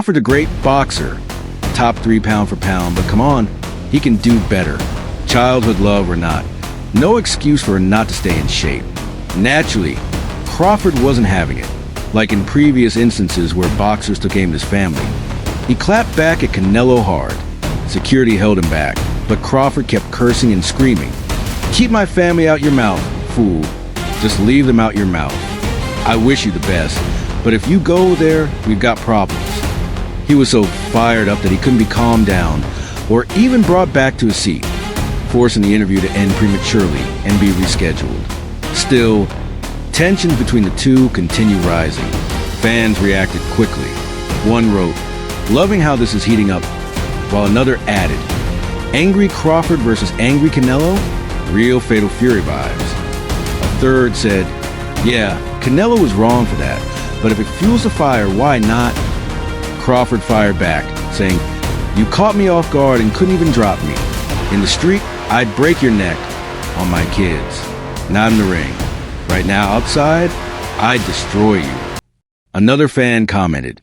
Crawford's a great boxer, top 3 pound for pound, but come on, he can do better. Childhood love or not, no excuse for her not to stay in shape. Naturally, Crawford wasn't having it, like in previous instances where boxers took aim at his family. He clapped back at Canelo hard. Security held him back, but Crawford kept cursing and screaming. "Keep my family out your mouth, fool. Just leave them out your mouth. I wish you the best, but if you go there, we've got problems." He was so fired up that he couldn't be calmed down or even brought back to his seat, forcing the interview to end prematurely and be rescheduled. Still, tensions between the two continue rising. Fans reacted quickly. One wrote, "Loving how this is heating up," while another added, "Angry Crawford versus angry Canelo? Real Fatal Fury vibes." A third said, "Yeah, Canelo was wrong for that, but if it fuels the fire, why not?" Crawford fired back, saying, "You caught me off guard and couldn't even drop me. In the street, I'd break your neck. On my kids. Not in the ring. Right now, outside, I'd destroy you." Another fan commented,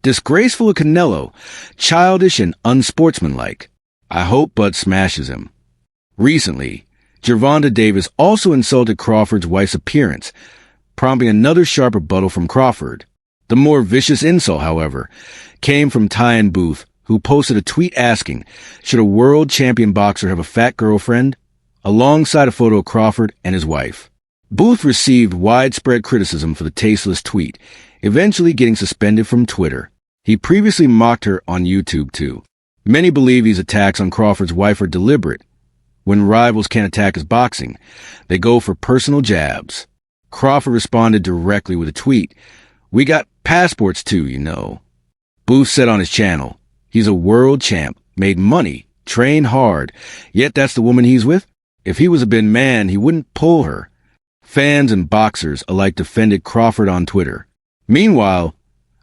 "Disgraceful of Canelo, childish and unsportsmanlike. I hope Bud smashes him." Recently, Gervonta Davis also insulted Crawford's wife's appearance, prompting another sharp rebuttal from Crawford. The more vicious insult, however, came from Tyan Booth, who posted a tweet asking, "Should a world champion boxer have a fat girlfriend?" alongside a photo of Crawford and his wife. Booth received widespread criticism for the tasteless tweet, eventually getting suspended from Twitter. He previously mocked her on YouTube, too. Many believe these attacks on Crawford's wife are deliberate. When rivals can't attack his boxing, they go for personal jabs. Crawford responded directly with a tweet, "We got passports too, you know." Booth said on his channel, "He's a world champ, made money, trained hard, yet that's the woman he's with? If he was a big man, he wouldn't pull her." Fans and boxers alike defended Crawford on Twitter. Meanwhile,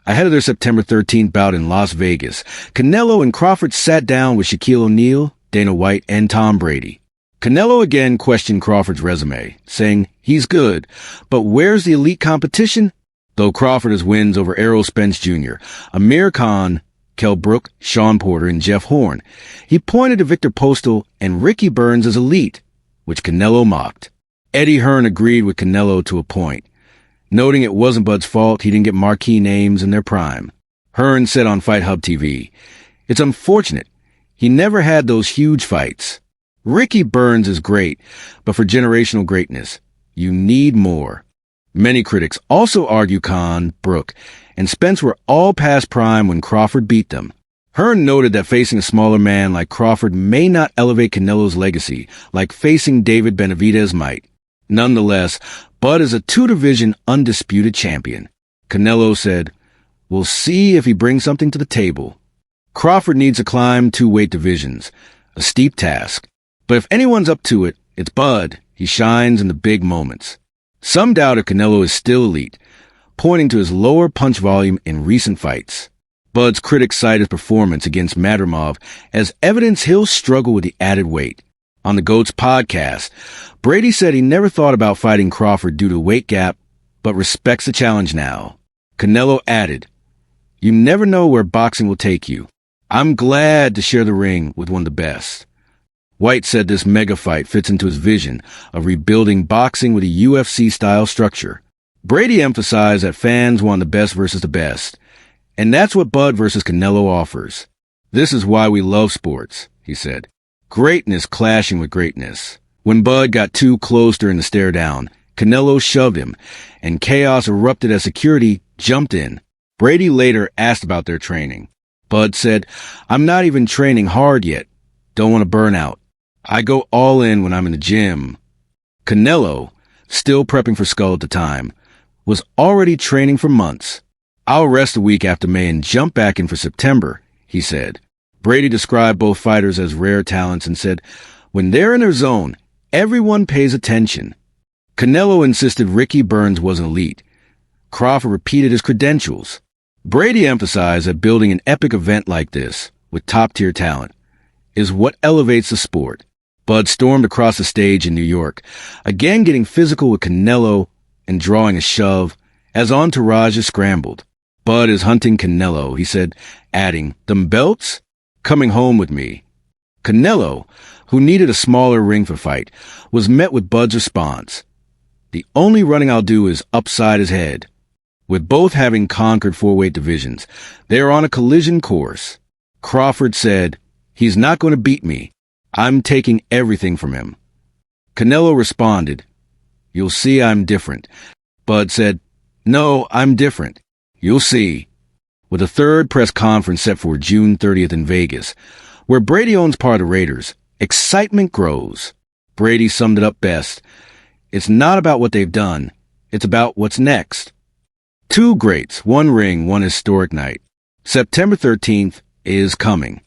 ahead of their September 13th bout in Las Vegas, Canelo and Crawford sat down with Shaquille O'Neal, Dana White, and Tom Brady. Canelo again questioned Crawford's resume, saying he's good, but where's the elite competition? Though Crawford has wins over Errol Spence Jr., Amir Khan, Kell Brook, Sean Porter, and Jeff Horn, he pointed to Victor Postal and Ricky Burns as elite, which Canelo mocked. Eddie Hearn agreed with Canelo to a point, noting it wasn't Bud's fault he didn't get marquee names in their prime. Hearn said on Fight Hub TV, "It's unfortunate. He never had those huge fights. Ricky Burns is great, but for generational greatness, you need more." Many critics also argue Khan, Brook, and Spence were all past prime when Crawford beat them. Hearn noted that facing a smaller man like Crawford may not elevate Canelo's legacy like facing David Benavidez might. Nonetheless, Bud is a 2-division undisputed champion. Canelo said, "We'll see if he brings something to the table." Crawford needs to climb 2 weight divisions, a steep task. But if anyone's up to it, it's Bud. He shines in the big moments. Some doubt if Canelo is still elite, pointing to his lower punch volume in recent fights. Bud's critics cite his performance against Madrimov as evidence he'll struggle with the added weight. On the GOAT's podcast, Brady said he never thought about fighting Crawford due to the weight gap, but respects the challenge now. Canelo added, "You never know where boxing will take you. I'm glad to share the ring with one of the best." White said this mega fight fits into his vision of rebuilding boxing with a UFC-style structure. Brady emphasized that fans want the best versus the best, and that's what Bud versus Canelo offers. "This is why we love sports," he said. Greatness clashing with greatness. When Bud got too close during the stare down, Canelo shoved him, and chaos erupted as security jumped in. Brady later asked about their training. Bud said, "I'm not even training hard yet. Don't want to burn out. I go all in when I'm in the gym." Canelo, still prepping for Skull at the time, was already training for months. "I'll rest a week after May and jump back in for September," he said. Brady described both fighters as rare talents and said, "When they're in their zone, everyone pays attention." Canelo insisted Ricky Burns wasn't elite. Crawford repeated his credentials. Brady emphasized that building an epic event like this, with top-tier talent, is what elevates the sport. Bud stormed across the stage in New York, again getting physical with Canelo and drawing a shove as entourages scrambled. Bud is hunting Canelo, he said, adding, "Them belts? Coming home with me." Canelo, who needed a smaller ring for fight, was met with Bud's response. "The only running I'll do is upside his head." With both having conquered four-weight divisions, they are on a collision course. Crawford said, "He's not going to beat me. I'm taking everything from him." Canelo responded, "You'll see I'm different." Bud said, "No, I'm different. You'll see." With a third press conference set for June 30th in Vegas, where Brady owns part of the Raiders, excitement grows. Brady summed it up best. "It's not about what they've done. It's about what's next." Two greats, one ring, one historic night. September 13th is coming.